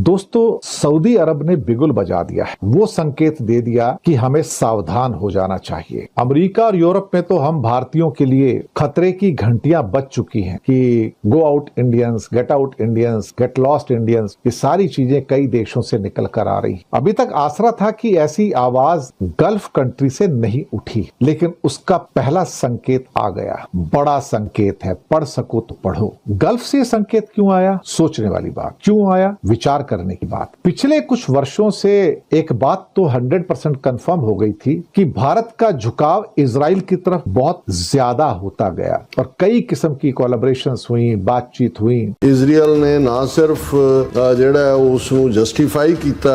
दोस्तों, सऊदी अरब ने बिगुल बजा दिया है। वो संकेत दे दिया कि हमें सावधान हो जाना चाहिए। अमेरिका और यूरोप में तो हम भारतीयों के लिए खतरे की घंटियां बज चुकी हैं कि go out Indians, get out Indians, get lost Indians, ये सारी चीजें कई देशों से निकल कर आ रही। अभी तक आसरा था कि ऐसी आवाज गल्फ कंट्री से नहीं उठी, लेकिन उसका पहला संकेत आ गया। बड़ा संकेत है, पढ़ सको तो पढ़ो। गल्फ से संकेत क्यों आया? सोचने वाली बात। क्यों आया? विचार करने की बात। पिछले कुछ वर्षों से एक बात तो 100% कंफर्म हो गई थी कि भारत का झुकाव इजराइल की तरफ बहुत ज्यादा होता गया और कई किस्म की कोलैबोरेशंस हुई, बातचीत हुई। इजराइल ने ना सिर्फ ਜਿਹੜਾ ਉਸ ਨੂੰ ਜਸਟੀਫਾਈ ਕੀਤਾ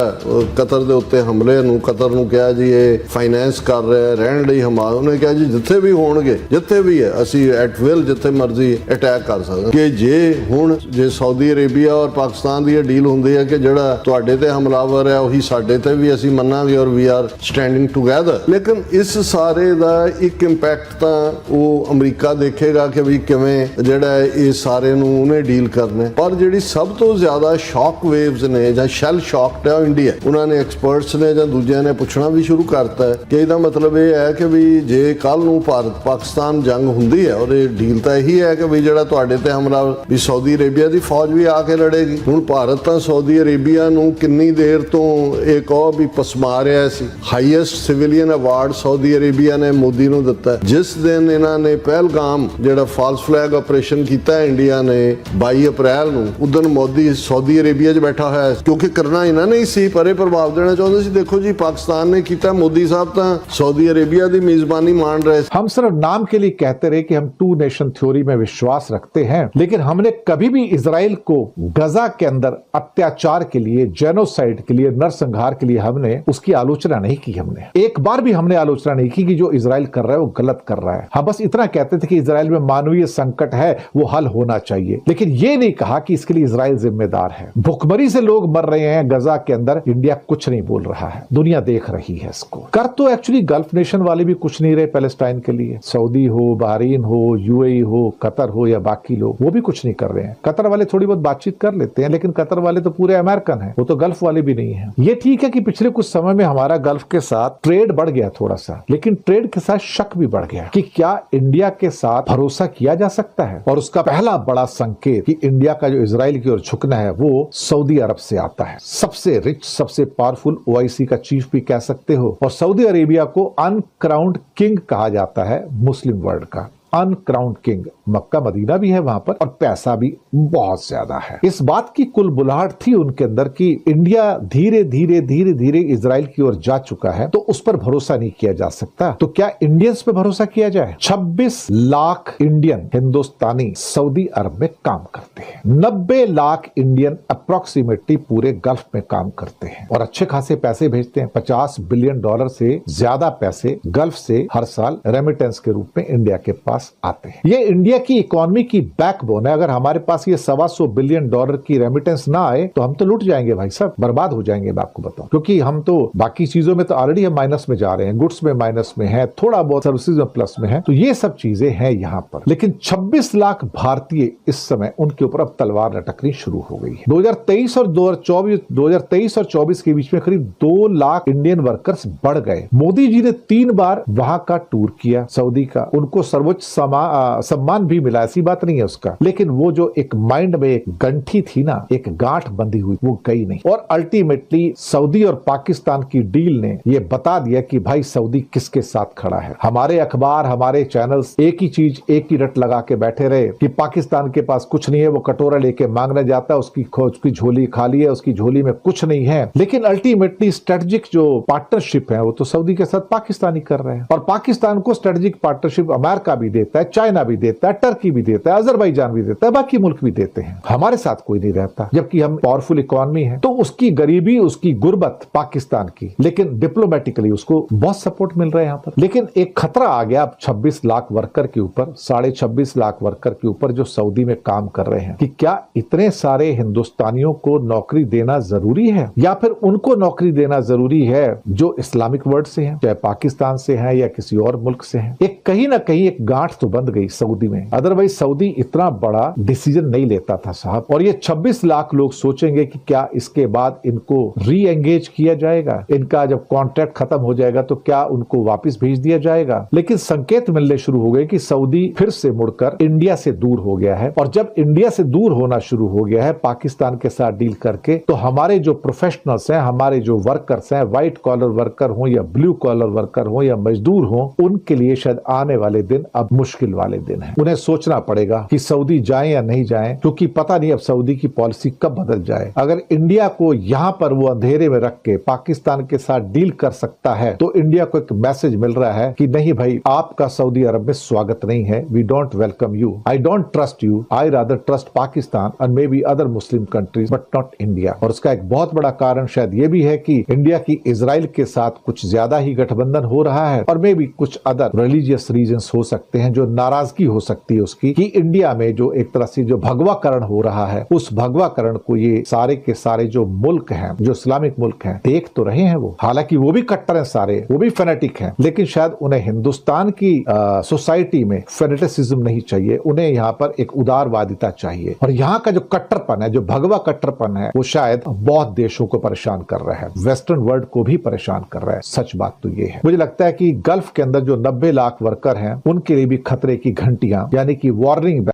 ਕਤਰ ਦੇ ਉੱਤੇ ਹਮਲੇ ਨੂੰ, ਕਤਰ ਨੂੰ ਕਿਹਾ ਜੀ ਇਹ ਫਾਈਨੈਂਸ ਕਰ ਰਿਹਾ ਰਹਿਣ ਲਈ ਹਮਾਸ, ਉਹਨੇ ਕਿਹਾ ਜੀ ਜਿੱਥੇ ਵੀ ਹੋਣਗੇ, ਜਿੱਥੇ ਵੀ ਹੈ ਅਸੀਂ ਐਟ ਵਿਲ ਜਿੱਥੇ ਮਰਜ਼ੀ ਅਟੈਕ ਕਰ ਸਕਦੇ ਕਿ ਜੇ ਸਾਊਦੀ ਅਰੇਬੀਆ ਔਰ ਪਾਕਿਸਤਾਨ ਦੀ ਇਹ ਡੀਲ ਹੁੰਦੀ ਹੈ ਕਿ ਜਿਹੜਾ ਤੁਹਾਡੇ ਤੇ ਹਮਲਾਵਰ ਹੈ ਉਹੀ ਸਾਡੇ ਤੇ ਵੀ ਅਸੀਂ ਮੰਨਾਂਗੇ ਔਰ ਵੀ ਆਰ ਸਟੈਂਡਿੰਗ ਟੂਗੇਦਰ। ਲੇਕਿਨ ਇਸ ਸਾਰੇ ਦਾ ਇੱਕ ਇੰਪੈਕਟ ਤਾਂ ਉਹ ਅਮਰੀਕਾ ਦੇਖੇਗਾ ਕਿ ਵੀ ਕਿਵੇਂ ਜਿਹੜਾ ਇਹ ਸਾਰੇ ਨੂੰ ਉਹਨੇ ਡੀਲ ਕਰਨਾ। ਪਰ ਜਿਹੜੀ ਸਭ ਤੋਂ ਜ਼ਿਆਦਾ ਸ਼ੌਕ ਵੇਵਸ ਨੇ ਜਾਂ ਸ਼ੈਲ ਸ਼ੌਕਡ ਹੈ ਇੰਡੀਆ। ਉਹਨਾਂ ਨੇ ਐਕਸਪਰਟਸ ਨੇ ਜਾਂ ਦੂਜਿਆਂ ਨੇ ਪੁੱਛਣਾ ਵੀ ਸ਼ੁਰੂ ਕਰਤਾ ਹੈ ਕਿ ਇਹਦਾ ਮਤਲਬ ਇਹ ਹੈ ਕਿ ਵੀ ਜੇ ਕੱਲ ਨੂੰ ਭਾਰਤ ਪਾਕਿਸਤਾਨ ਜੰਗ ਹੁੰਦੀ ਹੈ ਔਰ ਇਹ ਡੀਲ ਤਾਂ ਇਹੀ ਹੈ ਕਿ ਵੀ ਜਿਹੜਾ ਤੁਹਾਡੇ ਤੇ ਹਮਲਾ ਵੀ ਸਾਊਦੀ ਅਰੇਬੀਆ ਦੀ ਫੌਜ ਵੀ ਆ ਕੇ ਲੜੇਗੀ। ਹੁਣ ਭਾਰਤ ਤਾਂ ਸਾਊਦੀ ਅਰੇਬੀਆ ਨੂੰ ਕਿੰਨੀ ਦੇਰ ਤੋਂ ਇਹ ਕਹੋ ਵੀ ਪਸਮਾ ਰਿਹਾ ਸੀ। Highest civilian award Saudi Arabia ਨੇ ਮੋਦੀ ਨੂੰ ਦਿੱਤਾ। ਜਿਸ ਦਿਨ ਇਹਨਾਂ ਨੇ ਪਹਿਲਗਾਮ ਜਿਹੜਾ ਫਾਲਸ ਫਲੈਗ ਆਪਰੇਸ਼ਨ ਕੀਤਾ ਇੰਡੀਆ ਨੇ 22 ਅਪ੍ਰੈਲ ਨੂੰ, ਉਦੋਂ ਮੋਦੀ ਸਾਊਦੀ ਅਰੇਬੀਆ 'ਚ बैठा है क्योंकि करना इन्हों ने ही सी, पर प्रभाव देना चाहते सी। देखो जी पाकिस्तान ने किया, मोदी साहब तो सऊदी अरेबिया की मेजबानी मान रहे। हम सिर्फ नाम के लिए कहते रहे कि हम 2 नेशन थ्योरी में विश्वास रखते हैं, लेकिन हमने कभी भी इजराइल को गजा के अंदर अत्याचार के लिए, जेनोसाइड के लिए, नरसंहार के लिए हमने उसकी आलोचना नहीं की। हमने एक बार भी हमने आलोचना नहीं की कि जो इजराइल कर रहा है वो गलत कर रहा है। हम बस इतना कहते थे कि इजराइल में मानवीय संकट है, वो हल होना चाहिए, लेकिन ये नहीं कहा कि इसके लिए इजराइल जिम्मेदार है। भुखमरी से लोग मर रहे हैं गजा के अंदर, इंडिया कुछ नहीं बोल रहा है, दुनिया देख रही है इसको। कर तो एक्चुअली गल्फ नेशन वाले भी कुछ नहीं रहे पैलेस्टाइन के लिए। सऊदी हो, बहरीन हो, यूएई हो, कतर हो या बाकी लोग, वो भी कुछ नहीं कर रहे हैं। कतर वाले थोड़ी बहुत बातचीत कर लेते हैं, लेकिन कतर वाले तो पूरे अमेरिकन हैं, वो तो गल्फ वाले भी नहीं है। ये ठीक है कि पिछले कुछ समय में हमारा गल्फ के साथ ट्रेड बढ़ गया थोड़ा सा, लेकिन ट्रेड के साथ शक भी बढ़ गया कि क्या इंडिया के साथ भरोसा किया जा सकता है। और उसका पहला बड़ा संकेत कि इंडिया का जो इजराइल की ओर झुकना है वो सऊदी अरब से आता है। सबसे रिच, सबसे पावरफुल ओआईसी का चीफ भी कह सकते हो। और सऊदी अरेबिया को अनक्राउंड किंग कहा जाता है मुस्लिम वर्ल्ड का। अनक्राउंड किंग, मक्का मदीना भी है वहां पर और पैसा भी बहुत ज्यादा है। इस बात की कुल बुलाहट थी उनके अंदर कि इंडिया धीरे धीरे धीरे धीरे इजराइल की ओर जा चुका है, तो उस पर भरोसा नहीं किया जा सकता। तो क्या इंडियंस पे भरोसा किया जाए? 26 लाख इंडियन हिंदुस्तानी सऊदी अरब में काम करते हैं। 90 लाख इंडियन अप्रोक्सीमेटली पूरे गल्फ में काम करते हैं और अच्छे खासे पैसे भेजते हैं। $50 बिलियन से ज्यादा पैसे गल्फ से हर साल रेमिटेंस के रूप में इंडिया के पास आते हैं। ये इंडिया की इकोनॉमी की बैकबोन है। अगर हमारे पास ये $125 बिलियन की रेमिटेंस ना आए तो हम तो लुट जाएंगे भाई साहब, बर्बाद हो जाएंगे। मैं आपको बताऊं, क्योंकि हम तो बाकी चीजों में तो ऑलरेडी हम माइनस में जा रहे हैं, गुड्स में माइनस में है, थोड़ा बहुत सर्विसेज में प्लस में है, तो ये सब चीजें हैं यहाँ पर। लेकिन 26 लाख भारतीय इस समय उनके ऊपर अब तलवार लटकनी शुरू हो गई है। 2023 और 2024 के बीच में करीब 2 लाख इंडियन वर्कर्स बढ़ गए। मोदी जी ने 3 बार वहां का टूर किया सऊदी का, उनको सर्वोच्च सम्मान भी मिला, ऐसी बात नहीं है उसका, लेकिन वो जो एक माइंड में एक गंठी थी ना, एक गांठ बंधी हुई, वो गई नहीं। और अल्टीमेटली सऊदी और पाकिस्तान की डील ने ये बता दिया कि भाई सऊदी किसके साथ खड़ा है। हमारे अखबार, हमारे चैनल्स एक ही चीज, एक ही रट लगा के बैठे रहे कि पाकिस्तान के पास कुछ नहीं है, वो कटोरा लेके मांगने जाता है, उसकी झोली खाली है, उसकी झोली में कुछ नहीं है। लेकिन अल्टीमेटली स्ट्रेटेजिक जो पार्टनरशिप है वो तो सऊदी के साथ पाकिस्तान ही कर रहे हैं। और पाकिस्तान को स्ट्रेटेजिक पार्टनरशिप अमेरिका भी देता है, चाइना भी देता है, टर्की भी देता है, अजरबैजान भी देता है, बाकी मुल्क भी देते हैं। हमारे साथ कोई नहीं रहता, जबकि हम पावरफुल इकोनॉमी है। तो उसकी गरीबी, उसकी गुर्बत पाकिस्तान की, लेकिन डिप्लोमेटिकली उसको बहुत सपोर्ट मिल रहा है यहाँ पर। लेकिन एक खतरा आ गया अब 26 लाख वर्कर के ऊपर, 26.5 लाख वर्कर के ऊपर जो सऊदी में काम कर रहे हैं, कि क्या इतने सारे हिंदुस्तानियों को नौकरी देना जरूरी है, या फिर उनको नौकरी देना जरूरी है जो इस्लामिक वर्ल्ड से हैं, चाहे पाकिस्तान से हैं या किसी और मुल्क से हैं। एक कहीं ना कहीं एक गांठ गांठ तो बंद गई सऊदी में, अदरवाइज सऊदी इतना बड़ा डिसीजन नहीं लेता था साहब। और ये 26 लाख लोग सोचेंगे कि क्या इसके बाद इनको री एंगेज किया जाएगा, इनका जब कॉन्ट्रैक्ट खत्म हो जाएगा तो क्या उनको वापस भेज दिया जाएगा। लेकिन संकेत मिलने शुरू हो गए कि सऊदी फिर से मुड़कर इंडिया से दूर हो गया है, और जब इंडिया से दूर होना शुरू हो गया है पाकिस्तान के साथ डील करके, तो हमारे जो प्रोफेशनल्स हैं, हमारे जो वर्कर्स हैं, व्हाइट कॉलर वर्कर हो या ब्लू कॉलर वर्कर हो या मजदूर हो, उनके लिए शायद आने वाले दिन अब मुश्किल वाले दिन है। उन्हें सोचना पड़ेगा कि सऊदी जाए या नहीं जाए, क्योंकि पता नहीं अब सऊदी की पॉलिसी कब बदल जाए। अगर इंडिया को यहां पर वो अंधेरे में रख के पाकिस्तान के साथ डील कर सकता है तो इंडिया को एक मैसेज मिल रहा है कि नहीं भाई, आपका सऊदी अरब में स्वागत नहीं है, we don't welcome you, I don't trust you, I rather trust Pakistan and maybe other Muslim countries but not India. और उसका एक बहुत बड़ा कारण शायद ये भी है कि इंडिया की इजराइल के साथ कुछ ज्यादा ही गठबंधन हो रहा है, और मे बी कुछ अदर रिलीजियस रीजंस हो सकते हैं जो नाराजगी हो सकती है उसकी, कि इंडिया में जो एक तरह से जो भगवाकरण हो रहा है, उस भगवाकरण को ये सारे के सारे जो मुल्क हैं, जो इस्लामिक मुल्क हैं, देख तो रहे हैं वो। हालांकि वो भी कट्टर हैं सारे, वो भी फेनेटिक हैं, लेकिन शायद उन्हें हिंदुस्तान की सोसाइटी में फेनेटिसिज्म नहीं चाहिए, उन्हें यहाँ पर एक उदारवादिता चाहिए। और यहाँ का जो कट्टरपन है, जो भगवा कट्टरपन है, वो शायद बहुत देशों को परेशान कर रहा है, वेस्टर्न वर्ल्ड को भी परेशान कर रहा है। सच बात तो ये है। मुझे लगता है कि गल्फ के अंदर जो 90 लाख वर्कर हैं, उनके लिए भी खतरे की घंटियां यानी कि वार्निंग